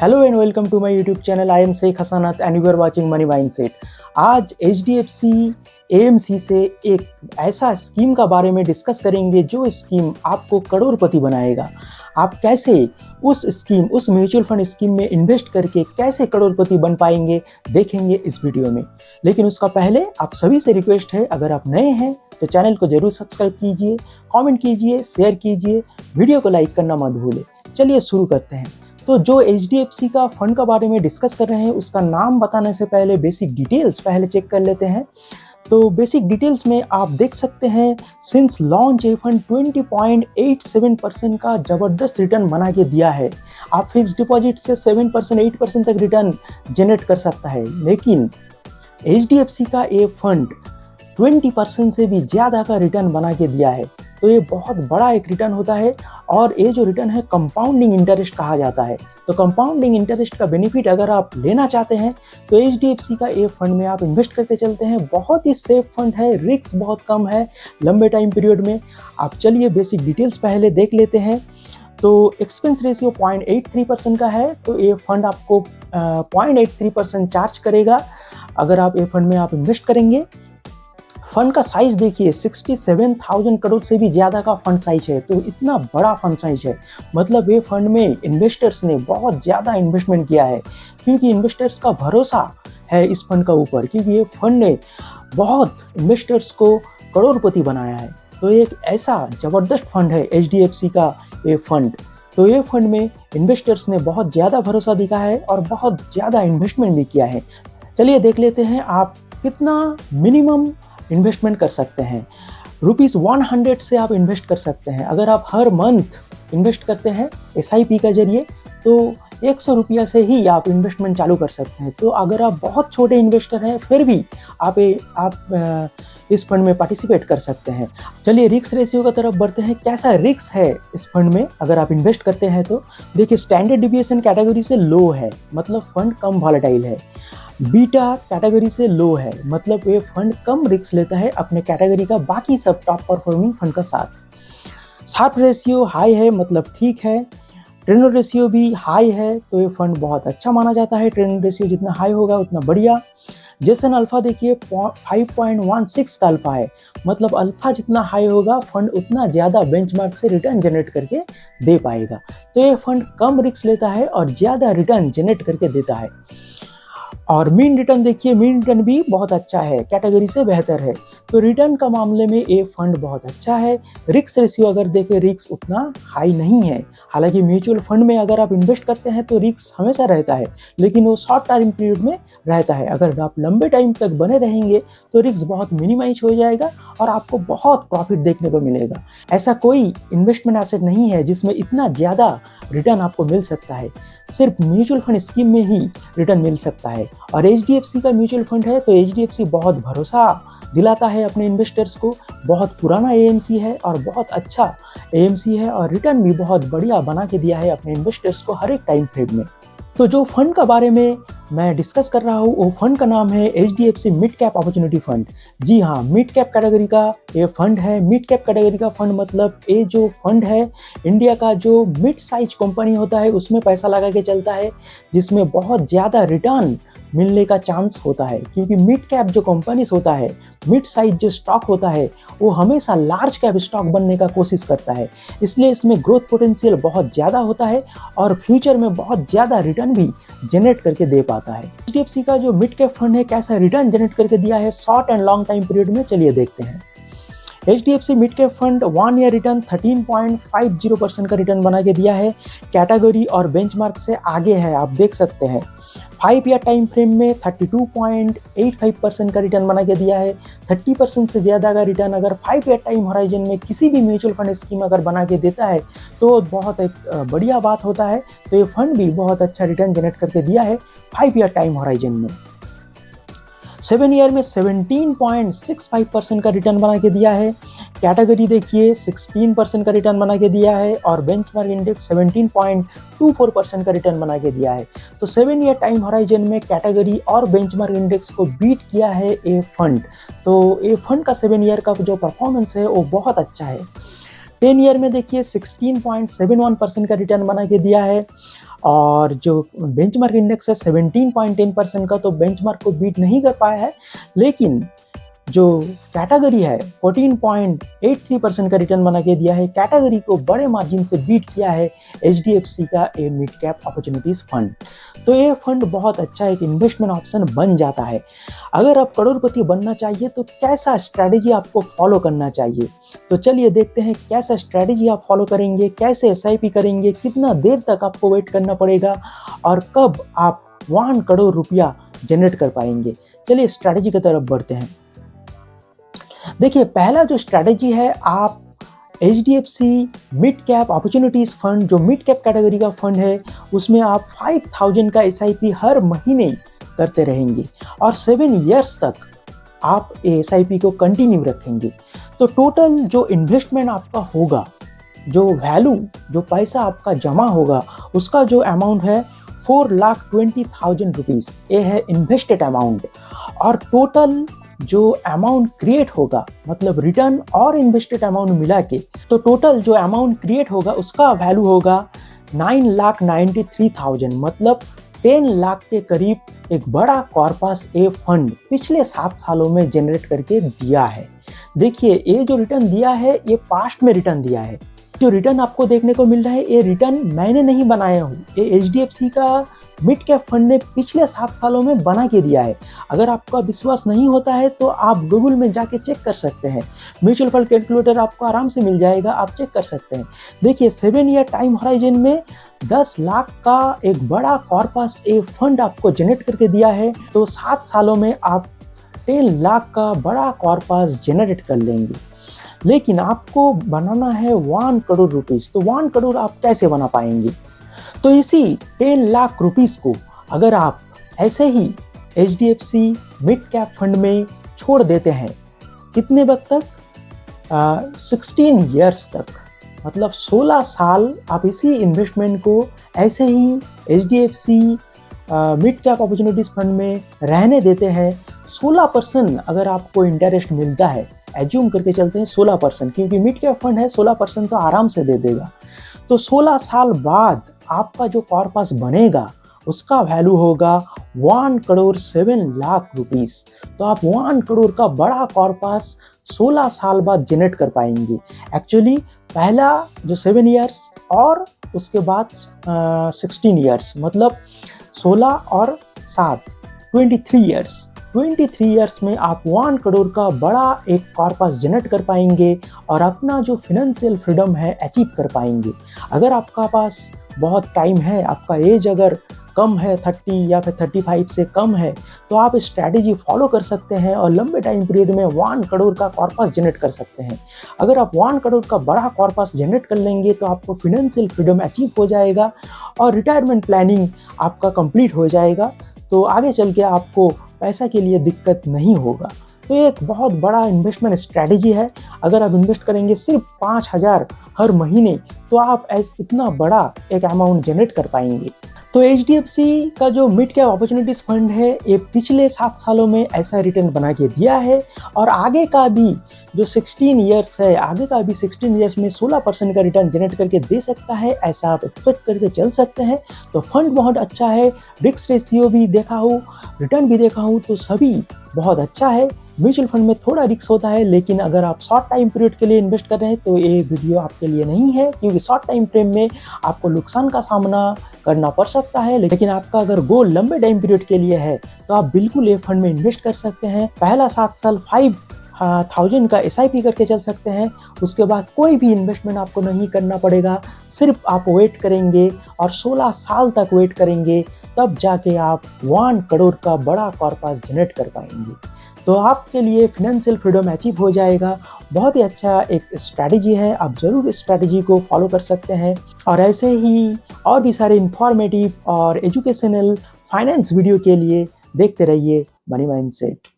Hello and welcome to my YouTube channel. I am Sheikh Hasnat and you are watching money mindset. आज HDFC AMC से एक ऐसा scheme का बारे में डिस्कस करेंगे जो स्कीम आपको करोड़पति बनाएगा। आप कैसे उस म्यूचुअल फंड स्कीम में इन्वेस्ट करके कैसे करोड़पति बन पाएंगे देखेंगे इस वीडियो में। लेकिन उसका पहले आप सभी से रिक्वेस्ट है, अगर आप नए हैं तो चैनल को जरूर सब्सक्राइब कीजिए, कमेंट कीजिए, शेयर कीजिए, वीडियो को लाइक करना मत भूलें। चलिए शुरू करते हैं। तो जो HDFC का फंड का बारे में डिस्कस कर रहे हैं उसका नाम बताने से पहले बेसिक डिटेल्स पहले चेक कर लेते हैं। तो बेसिक डिटेल्स में आप देख सकते हैं, सिंस लॉन्च ये फंड 20.87% का ज़बरदस्त रिटर्न बना के दिया है। आप फिक्स डिपॉजिट से 7% 8% तक रिटर्न जनरेट कर सकता है, लेकिन HDFC का ये फंड 20% से भी ज़्यादा का रिटर्न बना के दिया है। तो ये बहुत बड़ा एक रिटर्न होता है और ये जो रिटर्न है कंपाउंडिंग इंटरेस्ट कहा जाता है। तो कंपाउंडिंग इंटरेस्ट का बेनिफिट अगर आप लेना चाहते हैं तो HDFC का ये फंड में आप इन्वेस्ट करके चलते हैं। बहुत ही सेफ फंड है, रिस्क बहुत कम है लंबे टाइम पीरियड में। आप चलिए बेसिक डिटेल्स पहले देख लेते हैं। तो एक्सपेंस रेशियो 0.83% का है, तो ये फंड आपको 0.83% चार्ज करेगा अगर आप ये फंड में आप इन्वेस्ट करेंगे। फंड का साइज देखिए, 67,000 करोड़ से भी ज़्यादा का फंड साइज है। तो इतना बड़ा फंड साइज है, मतलब ये फंड में इन्वेस्टर्स ने बहुत ज़्यादा इन्वेस्टमेंट किया है, क्योंकि इन्वेस्टर्स का भरोसा है इस फंड का ऊपर, क्योंकि ये फंड ने बहुत इन्वेस्टर्स को करोड़पति बनाया है। तो एक ऐसा ज़बरदस्त फंड है HDFC का ये फंड। तो ये फंड में इन्वेस्टर्स ने बहुत ज़्यादा भरोसा दिखाया है और बहुत ज़्यादा इन्वेस्टमेंट भी किया है। चलिए देख लेते हैं आप कितना मिनिमम इन्वेस्टमेंट कर सकते हैं। ₹100 से आप इन्वेस्ट कर सकते हैं। अगर आप हर मंथ इन्वेस्ट करते हैं SIP का जरिए तो ₹100 से ही आप इन्वेस्टमेंट चालू कर सकते हैं। तो अगर आप बहुत छोटे इन्वेस्टर हैं फिर भी आप इस फंड में पार्टिसिपेट कर सकते हैं। चलिए रिस्क रेशियो की तरफ बढ़ते हैं। कैसा रिस्क है इस फंड में अगर आप इन्वेस्ट करते हैं तो देखिए, स्टैंडर्ड डिविएशन कैटेगरी से लो है, मतलब फंड कम वॉलेटाइल है। बीटा कैटेगरी से लो है, मतलब ये फंड कम रिस्क लेता है अपने कैटेगरी का बाकी सब टॉप परफॉर्मिंग फंड का साथ। शार्प रेशियो हाई है, मतलब ठीक है। ट्रेंड रेशियो भी हाई है, तो ये फंड बहुत अच्छा माना जाता है। ट्रेंड रेशियो जितना हाई होगा उतना बढ़िया। जेसन अल्फा देखिए 5.16 का अल्फा है, मतलब अल्फा जितना हाई होगा फंड उतना ज़्यादा बेंचमार्क से रिटर्न जनरेट करके दे पाएगा। तो ये फंड कम रिस्क लेता है और ज़्यादा रिटर्न जनरेट करके देता है। और मीन रिटर्न देखिए, मीन रिटर्न भी बहुत अच्छा है, कैटेगरी से बेहतर है। तो रिटर्न का मामले में ये फंड बहुत अच्छा है। रिस्क रेशियो अगर देखें, रिस्क उतना हाई नहीं है। हालांकि म्यूचुअल फंड में अगर आप इन्वेस्ट करते हैं तो रिस्क हमेशा रहता है, लेकिन वो शॉर्ट टाइम पीरियड में रहता है। अगर आप लंबे टाइम तक बने रहेंगे तो रिस्क बहुत मिनिमाइज हो जाएगा और आपको बहुत प्रॉफिट देखने को मिलेगा। ऐसा कोई इन्वेस्टमेंट एसेट नहीं है जिसमें इतना ज़्यादा रिटर्न आपको मिल सकता है। सिर्फ म्यूचुअल फंड स्कीम में ही रिटर्न मिल सकता है। और HDFC का म्यूचुअल फंड है, तो HDFC बहुत भरोसा दिलाता है अपने इन्वेस्टर्स को। बहुत पुराना AMC है और बहुत अच्छा AMC है, और रिटर्न भी बहुत बढ़िया बना के दिया है अपने इन्वेस्टर्स को हर एक टाइम फ्रेम में। तो जो फंड का बारे में मैं डिस्कस कर रहा हूँ वो फंड का नाम है HDFC mid cap opportunity fund. जी हाँ, मिड कैप कैटेगरी का ये फंड है। मिड कैप कैटेगरी का फंड मतलब ये जो फंड है, इंडिया का जो मिड साइज कंपनी होता है उसमें पैसा लगा के चलता है, जिसमें बहुत ज़्यादा रिटर्न मिलने का चांस होता है। क्योंकि मिड कैप जो कंपनीज होता है, मिड साइज जो स्टॉक होता है, वो हमेशा लार्ज कैप स्टॉक बनने का कोशिश करता है, इसलिए इसमें ग्रोथ पोटेंशियल बहुत ज़्यादा होता है और फ्यूचर में बहुत ज़्यादा रिटर्न भी जनरेट करके दे पाता है। HDFC का जो मिड कैप फंड है कैसा रिटर्न जनरेट करके दिया है short and long time period में, चलिए देखते हैं। HDFC mid cap fund 1 year return 13.50% का रिटर्न बना के दिया है। कैटेगरी और बेंचमार्क से आगे है, आप देख सकते हैं। 5 ईयर टाइम फ्रेम में 32.85% का रिटर्न बना के दिया है। 30% से ज़्यादा का रिटर्न अगर 5 ईयर टाइम होराइजन में किसी भी म्यूचुअल फंड स्कीम अगर बना के देता है तो बहुत एक बढ़िया बात होता है। तो ये फंड भी बहुत अच्छा रिटर्न जनरेट करके दिया है 5 ईयर टाइम होराइजन में। 7 ईयर में 17.65% का रिटर्न बना के दिया है। कैटेगरी देखिए 16% का रिटर्न बना के दिया है और बेंचमार्क इंडेक्स 17.24% का रिटर्न बना के दिया है। तो 7 ईयर टाइम होराइजन में कैटेगरी और बेंचमार्क इंडेक्स को बीट किया है ये फंड। तो ये फंड का 7 ईयर का जो परफॉर्मेंस है वो बहुत अच्छा है। 10 ईयर में देखिए 16.71% का रिटर्न बना के दिया है और जो बेंचमार्क इंडेक्स है 17.10% का, तो बेंचमार्क को बीट नहीं कर पाया है, लेकिन जो कैटेगरी है 14.83% का रिटर्न बना के दिया है। कैटेगरी को बड़े मार्जिन से बीट किया है HDFC का ए मिड कैप अपॉर्चुनिटीज फंड। तो ये फंड बहुत अच्छा एक इन्वेस्टमेंट ऑप्शन बन जाता है। अगर आप करोड़पति बनना चाहिए तो कैसा स्ट्रैटेजी आपको फॉलो करना चाहिए, तो चलिए देखते हैं कैसा स्ट्रैटेजी आप फॉलो करेंगे, कैसे SIP करेंगे, कितना देर तक आपको वेट करना पड़ेगा और कब आप 1 करोड़ रुपया जनरेट कर पाएंगे। चलिए स्ट्रैटेजी की तरफ बढ़ते हैं। देखिए, पहला जो स्ट्रैटेजी है, आप HDFC mid cap opportunities fund, जो मिड कैप कैटेगरी का फंड है, उसमें आप 5000 का SIP हर महीने करते रहेंगे और 7 इयर्स तक आप SIP को कंटिन्यू रखेंगे। तो टोटल जो इन्वेस्टमेंट आपका होगा, जो वैल्यू, जो पैसा आपका जमा होगा, उसका जो अमाउंट है 4,20,000 रुपीज़, ये है इन्वेस्टेड अमाउंट। और टोटल जो अमाउंट क्रिएट होगा, मतलब रिटर्न और इन्वेस्टेड अमाउंट मिला के, तो टोटल जो अमाउंट क्रिएट होगा उसका वैल्यू होगा 9,93,000, मतलब 10 लाख के करीब एक बड़ा कॉर्पस ए फंड पिछले 7 सालों में जनरेट करके दिया है। देखिए, ये जो रिटर्न दिया है ये पास्ट में रिटर्न दिया है। जो रिटर्न आपको देखने को मिल रहा है, ये रिटर्न मैंने नहीं बनाया हूँ, ये HDFC का मिड कैप फंड ने पिछले 7 सालों में बना के दिया है। अगर आपका विश्वास नहीं होता है तो आप गूगल में जाके चेक कर सकते हैं, म्यूचुअल फंड कैलकुलेटर आपको आराम से मिल जाएगा, आप चेक कर सकते हैं। देखिए, 7 ईयर टाइम होराइजन में 10 लाख का एक बड़ा कॉर्पस ए फंड आपको जनरेट करके दिया है, तो 7 सालों में आप 10 लाख का बड़ा कॉर्पस जनरेट कर लेंगे। लेकिन आपको बनाना है 1 करोड़ रुपीज़, तो 1 करोड़ आप कैसे बना पाएंगे? तो इसी 10 लाख रुपीस को अगर आप ऐसे ही HDFC मिड कैप फंड में छोड़ देते हैं, कितने वक्त तक? 16 इयर्स तक, मतलब 16 साल आप इसी इन्वेस्टमेंट को ऐसे ही HDFC mid cap opportunities fund में रहने देते हैं। 16% अगर आपको इंटरेस्ट मिलता है, एज्यूम करके चलते हैं 16%, क्योंकि मिड कैप फंड है, 16% तो आराम से दे देगा। तो 16 साल बाद आपका जो कॉर्पस बनेगा उसका वैल्यू होगा 1 करोड़ 7 लाख रुपीस। तो आप 1 करोड़ का बड़ा कॉर्पस 16 साल बाद जनरेट कर पाएंगे। एक्चुअली पहला जो 7 इयर्स और उसके बाद 16 इयर्स, मतलब 16 और 7 23 इयर्स। 23 इयर्स में आप 1 करोड़ का बड़ा एक कॉर्पस जनरेट कर पाएंगे और अपना जो फिनेंशियल फ्रीडम है अचीव कर पाएंगे। अगर आपका पास बहुत टाइम है, आपका एज अगर कम है 30 या फिर 35 से कम है, तो आप स्ट्रैटेजी फॉलो कर सकते हैं और लंबे टाइम पीरियड में 1 करोड़ का कॉर्पस जनरेट कर सकते हैं। अगर आप 1 करोड़ का बड़ा कॉर्पस जनरेट कर लेंगे तो आपको फिनेंशियल फ्रीडम अचीव हो जाएगा और रिटायरमेंट प्लानिंग आपका कंप्लीट हो जाएगा। तो आगे चल के आपको पैसा के लिए दिक्कत नहीं होगा। तो ये एक बहुत बड़ा इन्वेस्टमेंट स्ट्रैटेजी है। अगर आप इन्वेस्ट करेंगे सिर्फ 5,000 हर महीने, तो आप इतना बड़ा एक अमाउंट जनरेट कर पाएंगे। तो HDFC का जो मिड कैप अपॉर्चुनिटीज फंड है, ये पिछले 7 सालों में ऐसा रिटर्न बना के दिया है और आगे का भी जो 16 इयर्स है, आगे का भी 16 इयर्स में 16% का रिटर्न जनरेट करके दे सकता है, ऐसा आप एक्सपेक्ट करके चल सकते हैं। तो फंड बहुत अच्छा है, रिस्क रेशियो भी देखा हो, रिटर्न भी देखा हो, तो सभी बहुत अच्छा है। म्यूचुअल फंड में थोड़ा रिस्क होता है, लेकिन अगर आप शॉर्ट टाइम पीरियड के लिए इन्वेस्ट कर रहे हैं तो ये वीडियो आपके लिए नहीं है, क्योंकि शॉर्ट टाइम फ्रेम में आपको नुकसान का सामना करना पड़ सकता है। लेकिन आपका अगर गोल लंबे टाइम पीरियड के लिए है तो आप बिल्कुल ये फंड में इन्वेस्ट कर सकते हैं। पहला 7 साल 5,000 का SIP करके चल सकते हैं, उसके बाद कोई भी इन्वेस्टमेंट आपको नहीं करना पड़ेगा। सिर्फ आप वेट करेंगे और 16 साल तक वेट करेंगे, तब जाके आप 1 करोड़ का बड़ा कॉर्पस जनरेट कर पाएंगे। तो आपके लिए फिनेंशियल फ्रीडम अचीव हो जाएगा। बहुत ही अच्छा एक स्ट्रैटेजी है, आप ज़रूर इस स्ट्रैटेजी को फॉलो कर सकते हैं। और ऐसे ही और भी सारे इंफॉर्मेटिव और एजुकेशनल फाइनेंस वीडियो के लिए देखते रहिए मनी माइंडसेट।